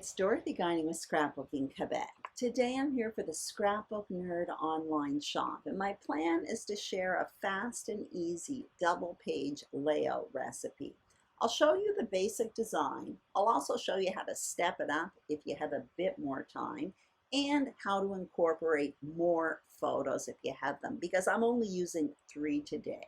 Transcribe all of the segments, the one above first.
It's Dorothy Guining with Scrapbooking Quebec. Today I'm here for the Scrapbook Nerd Online Shop, and my plan is to share a fast and easy double page layout recipe. I'll show you the basic design. I'll also show you how to step it up if you have a bit more time, and how to incorporate more photos if you have them, because I'm only using 3 today.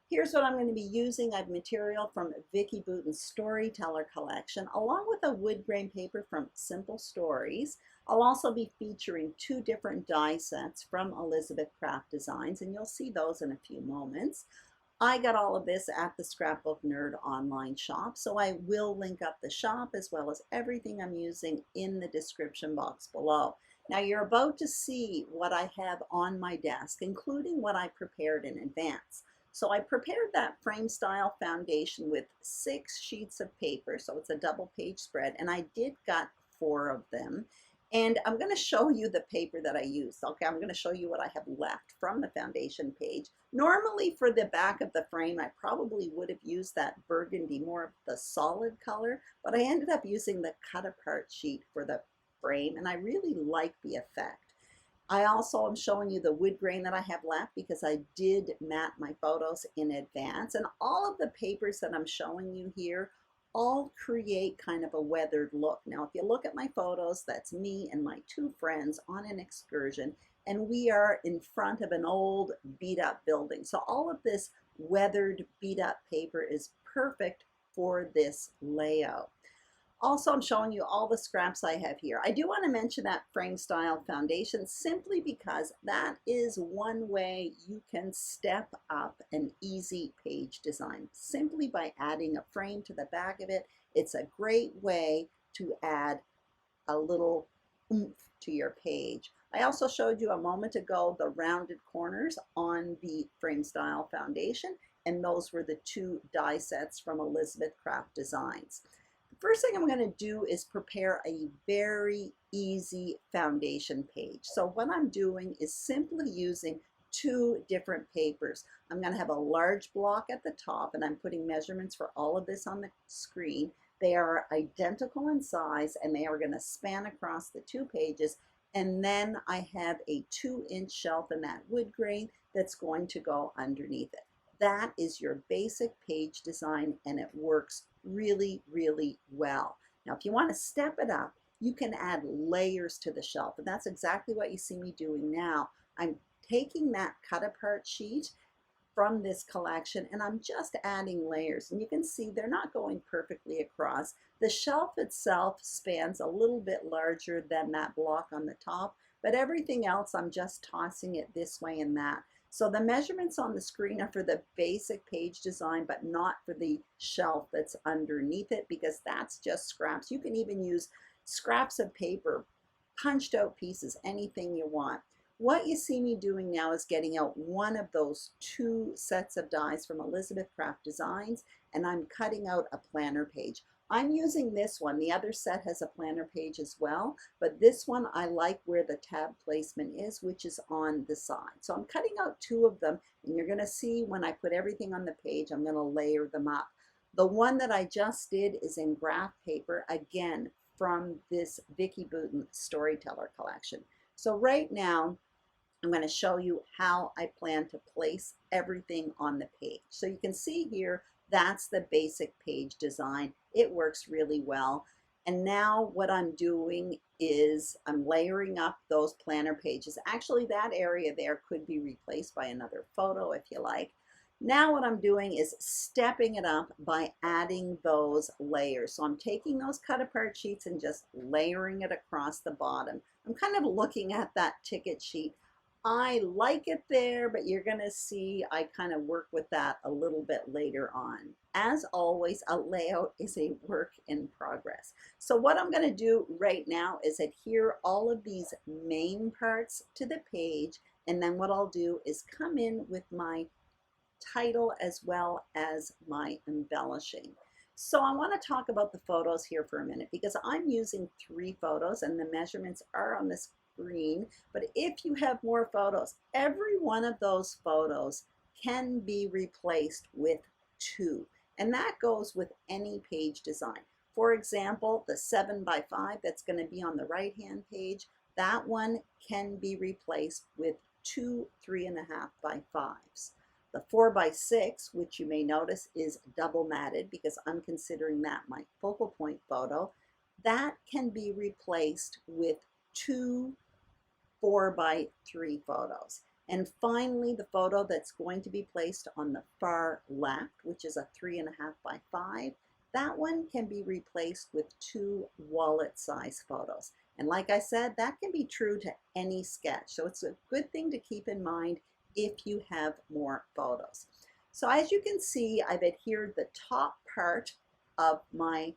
Here's what I'm going to be using. I have material from Vicki Boutin's Storyteller collection, along with a wood grain paper from Simple Stories. I'll also be featuring 2 different die sets from Elizabeth Craft Designs, and you'll see those in a few moments. I got all of this at the Scrapbook Nerd Online Shop, so I will link up the shop as well as everything I'm using in the description box below. Now you're about to see what I have on my desk, including what I prepared in advance. So I prepared that frame style foundation with 6 sheets of paper, so it's a double page spread, and I did got 4 of them. And I'm going to show you the paper that I used. Okay, I'm going to show you what I have left from the foundation page. Normally for the back of the frame, I probably would have used that burgundy, more of the solid color, but I ended up using the cut apart sheet for the frame, and I really like the effect. I also am showing you the wood grain that I have left because I did mat my photos in advance, and all of the papers that I'm showing you here all create kind of a weathered look. Now if you look at my photos, that's me and my 2 friends on an excursion, and we are in front of an old beat up building. So all of this weathered beat up paper is perfect for this layout. Also, I'm showing you all the scraps I have here. I do want to mention that frame style foundation simply because that is one way you can step up an easy page design. Simply by adding a frame to the back of it, it's a great way to add a little oomph to your page. I also showed you a moment ago the rounded corners on the frame style foundation, and those were the 2 die sets from Elizabeth Craft Designs. First thing I'm going to do is prepare a very easy foundation page. So what I'm doing is simply using 2 different papers. I'm going to have a large block at the top, and I'm putting measurements for all of this on the screen. They are identical in size, and they are going to span across the 2 pages. And then I have a 2-inch shelf in that wood grain that's going to go underneath it. That is your basic page design, and it works really, really well. Now, if you want to step it up, you can add layers to the shelf, and that's exactly what you see me doing now. I'm taking that cut apart sheet from this collection, and I'm just adding layers, and you can see they're not going perfectly across. The shelf itself spans a little bit larger than that block on the top, but everything else I'm just tossing it this way and that. So the measurements on the screen are for the basic page design, but not for the shelf that's underneath it, because that's just scraps. You can even use scraps of paper, punched out pieces, anything you want. What you see me doing now is getting out one of those 2 sets of dies from Elizabeth Craft Designs, and I'm cutting out a planner page. I'm using this one. The other set has a planner page as well, but this one I like where the tab placement is, which is on the side. So I'm cutting out 2 of them, and you're going to see when I put everything on the page, I'm going to layer them up. The one that I just did is in graph paper, again from this Vicki Boutin Storyteller collection. So right now, I'm going to show you how I plan to place everything on the page. So you can see here, that's the basic page design. It works really well. And now what I'm doing is I'm layering up those planner pages. Actually, that area there could be replaced by another photo if you like. Now what I'm doing is stepping it up by adding those layers. So I'm taking those cut apart sheets and just layering it across the bottom. I'm kind of looking at that ticket sheet. I like it there, but you're going to see I kind of work with that a little bit later on. As always, a layout is a work in progress. So what I'm going to do right now is adhere all of these main parts to the page, and then what I'll do is come in with my title as well as my embellishing. So I want to talk about the photos here for a minute, because I'm using 3 photos and the measurements are on the screen. But if you have more photos, every one of those photos can be replaced with 2. And that goes with any page design. For example, the 7 by 5 that's going to be on the right-hand page, that one can be replaced with two 3.5 by 5s. The 4 by 6, which you may notice is double matted because I'm considering that my focal point photo, that can be replaced with two 4 by 3 photos. And finally, the photo that's going to be placed on the far left, which is a 3.5 by 5, that one can be replaced with two wallet size photos. And like I said, that can be true to any sketch. So it's a good thing to keep in mind if you have more photos. So as you can see, I've adhered the top part of my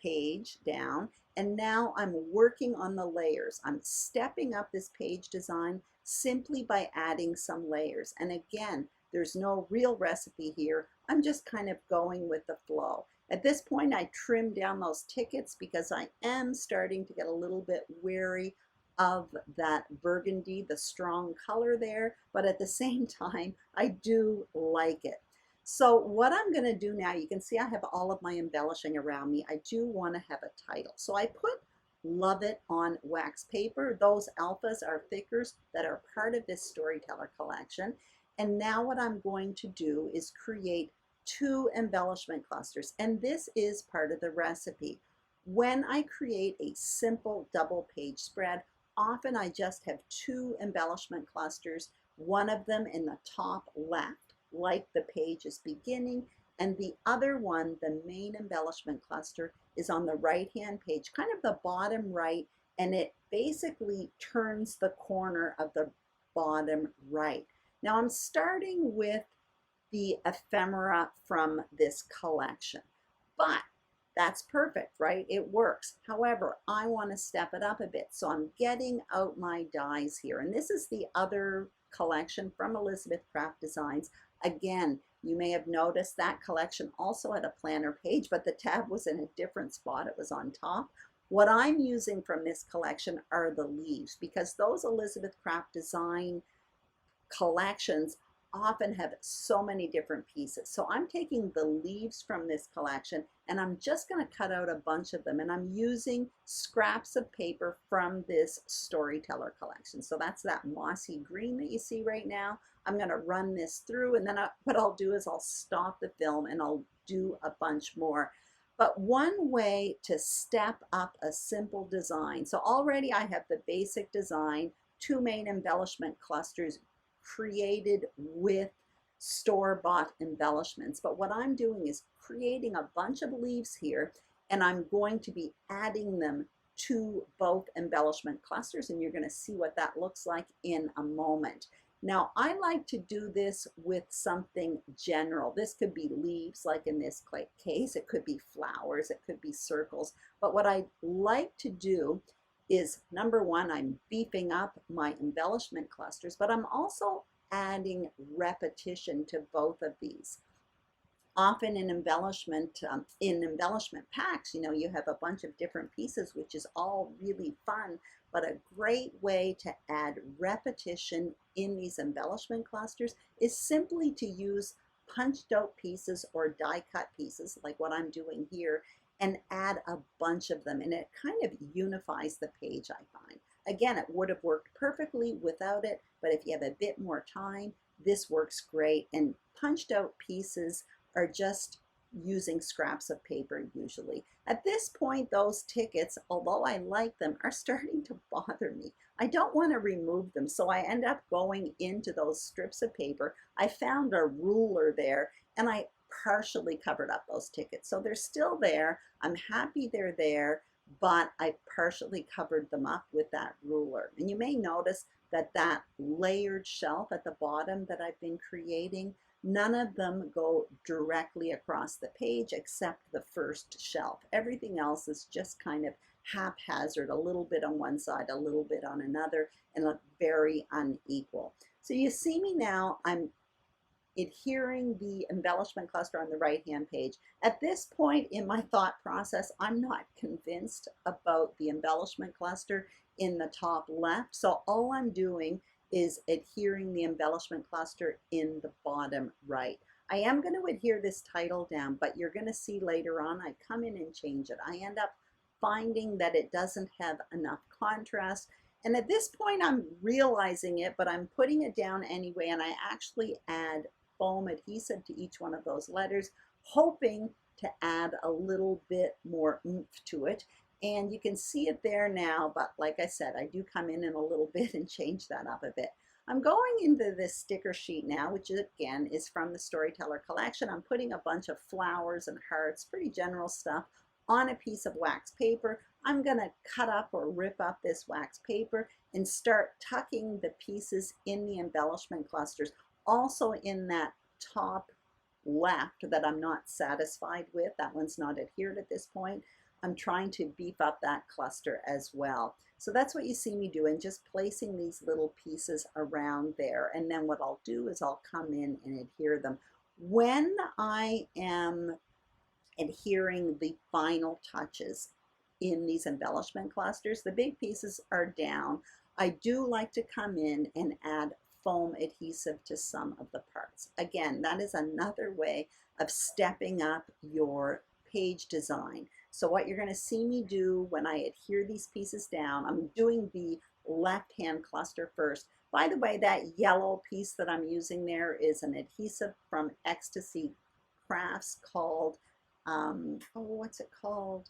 page down, and now I'm working on the layers. I'm stepping up this page design simply by adding some layers. And again, there's no real recipe here. I'm just kind of going with the flow. At this point, I trimmed down those tickets because I am starting to get a little bit wary of that burgundy, the strong color there, but at the same time, I do like it. So what I'm going to do now, you can see I have all of my embellishing around me. I do want to have a title. So I put Love It on wax paper. Those alphas are thickers that are part of this Storyteller collection. And now what I'm going to do is create two embellishment clusters. And this is part of the recipe. When I create a simple double page spread, often I just have two embellishment clusters, one of them in the top left, like the page is beginning, and the other one, the main embellishment cluster, is on the right-hand page, kind of the bottom right, and it basically turns the corner of the bottom right. Now I'm starting with the ephemera from this collection, but that's perfect, right? It works. However, I want to step it up a bit, so I'm getting out my dies here, and this is the other collection from Elizabeth Craft Designs. Again, you may have noticed that collection also had a planner page, but the tab was in a different spot. It was on top. What I'm using from this collection are the leaves, because those Elizabeth Craft Design collections often have so many different pieces. So I'm taking the leaves from this collection and I'm just going to cut out a bunch of them, and I'm using scraps of paper from this Storyteller collection. So that's that mossy green that you see right now. I'm going to run this through, and then what I'll do is I'll stop the film and I'll do a bunch more. But one way to step up a simple design, so already I have the basic design, two main embellishment clusters created with store-bought embellishments. But what I'm doing is creating a bunch of leaves here, and I'm going to be adding them to both embellishment clusters, and you're going to see what that looks like in a moment. Now, I like to do this with something general. This could be leaves, like in this case. It could be flowers. It could be circles. But what I like to do is, number one, I'm beefing up my embellishment clusters, but I'm also adding repetition to both of these. Often in embellishment packs, you have a bunch of different pieces, which is all really fun, but a great way to add repetition in these embellishment clusters is simply to use punched out pieces or die cut pieces, like what I'm doing here, and add a bunch of them, and it kind of unifies the page, I find. Again, it would have worked perfectly without it, but if you have a bit more time, this works great. And punched out pieces are just using scraps of paper usually. At this point, those tickets, although I like them, are starting to bother me. I don't want to remove them, so I end up going into those strips of paper. I found a ruler there, and I partially covered up those tickets. So they're still there. I'm happy they're there, but I partially covered them up with that ruler. And you may notice that that layered shelf at the bottom that I've been creating, none of them go directly across the page except the first shelf. Everything else is just kind of haphazard, a little bit on one side, a little bit on another, and look very unequal. So you see me now, I'm adhering the embellishment cluster on the right-hand page. At this point in my thought process, I'm not convinced about the embellishment cluster in the top left. So all I'm doing is adhering the embellishment cluster in the bottom right. I am going to adhere this title down, but you're going to see later on I come in and change it. I end up finding that it doesn't have enough contrast. And at this point, I'm realizing it, but I'm putting it down anyway, and I actually add foam adhesive to each one of those letters, hoping to add a little bit more oomph to it. And you can see it there now, but like I said, I do come in a little bit and change that up a bit. I'm going into this sticker sheet now, which again is from the Storyteller collection. I'm putting a bunch of flowers and hearts, pretty general stuff, on a piece of wax paper. I'm going to cut up or rip up this wax paper and start tucking the pieces in the embellishment clusters, also in that top left that I'm not satisfied with. That one's not adhered at this point. I'm trying to beef up that cluster as well. So that's what you see me doing, just placing these little pieces around there. And then what I'll do is I'll come in and adhere them. When I am adhering the final touches in these embellishment clusters, the big pieces are down. I do like to come in and add foam adhesive to some of the parts. Again, that is another way of stepping up your page design. So what you're going to see me do when I adhere these pieces down, I'm doing the left-hand cluster first. By the way, that yellow piece that I'm using there is an adhesive from Ecstasy Crafts called, what's it called?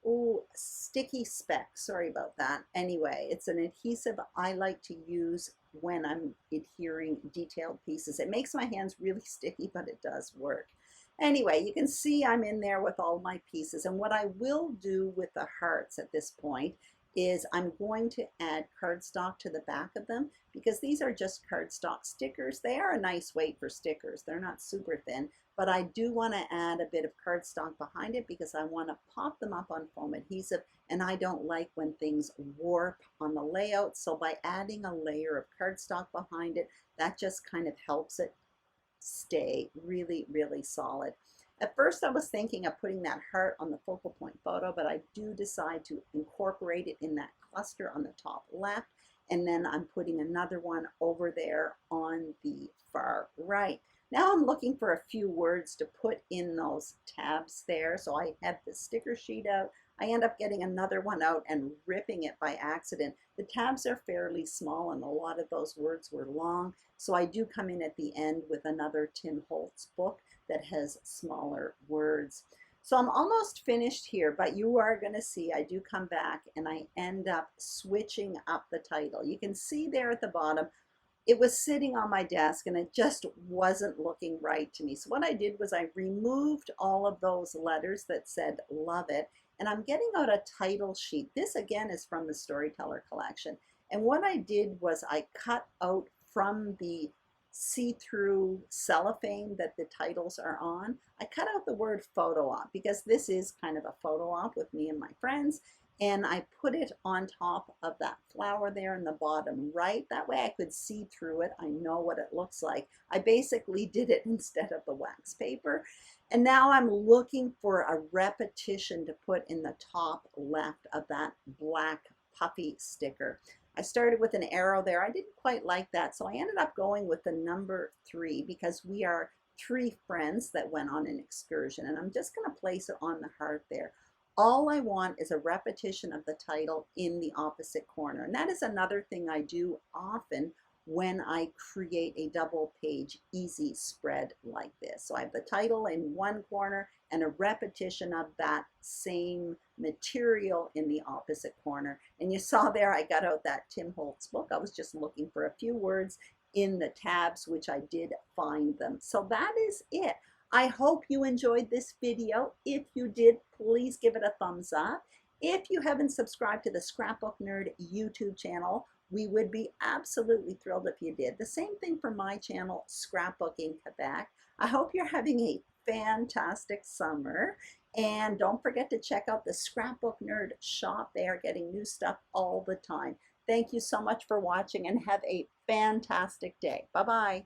Oh, Sticky Speck. Sorry about that. Anyway, it's an adhesive I like to use when I'm adhering detailed pieces. It makes my hands really sticky, but it does work. Anyway, you can see I'm in there with all my pieces. And what I will do with the hearts at this point is I'm going to add cardstock to the back of them, because these are just cardstock stickers. They are a nice weight for stickers. They're not super thin, but I do want to add a bit of cardstock behind it because I want to pop them up on foam adhesive, and I don't like when things warp on the layout. So by adding a layer of cardstock behind it, that just kind of helps it stay really, really solid. At first I was thinking of putting that heart on the focal point photo, but I do decide to incorporate it in that cluster on the top left, and then I'm putting another one over there on the far right. Now I'm looking for a few words to put in those tabs there. So I have the sticker sheet out. I end up getting another one out and ripping it by accident. The tabs are fairly small and a lot of those words were long. So I do come in at the end with another Tim Holtz book that has smaller words. So I'm almost finished here, but you are going to see I do come back and I end up switching up the title. You can see there at the bottom, it was sitting on my desk and it just wasn't looking right to me. So what I did was I removed all of those letters that said love it, and I'm getting out a title sheet. This again is from the Storyteller collection. And what I did was I cut out from the see-through cellophane that the titles are on, I cut out the word photo op, because this is kind of a photo op with me and my friends, and I put it on top of that flower there in the bottom right. That way I could see through it. I know what it looks like. I basically did it instead of the wax paper. And now I'm looking for a repetition to put in the top left of that black puffy sticker. I started with an arrow there. I didn't quite like that, so I ended up going with the number 3 because we are 3 friends that went on an excursion, and I'm just going to place it on the heart there. All I want is a repetition of the title in the opposite corner, and that is another thing I do often when I create a double page easy spread like this. So I have the title in one corner and a repetition of that same material in the opposite corner. And you saw there I got out that Tim Holtz book. I was just looking for a few words in the tabs, which I did find them. So that is it. I hope you enjoyed this video. If you did, please give it a thumbs up. If you haven't subscribed to the Scrapbook Nerd YouTube channel, we would be absolutely thrilled if you did. The same thing for my channel, Scrapbooking Quebec. I hope you're having a fantastic summer. And don't forget to check out the Scrapbook Nerd shop. They are getting new stuff all the time. Thank you so much for watching and have a fantastic day. Bye-bye.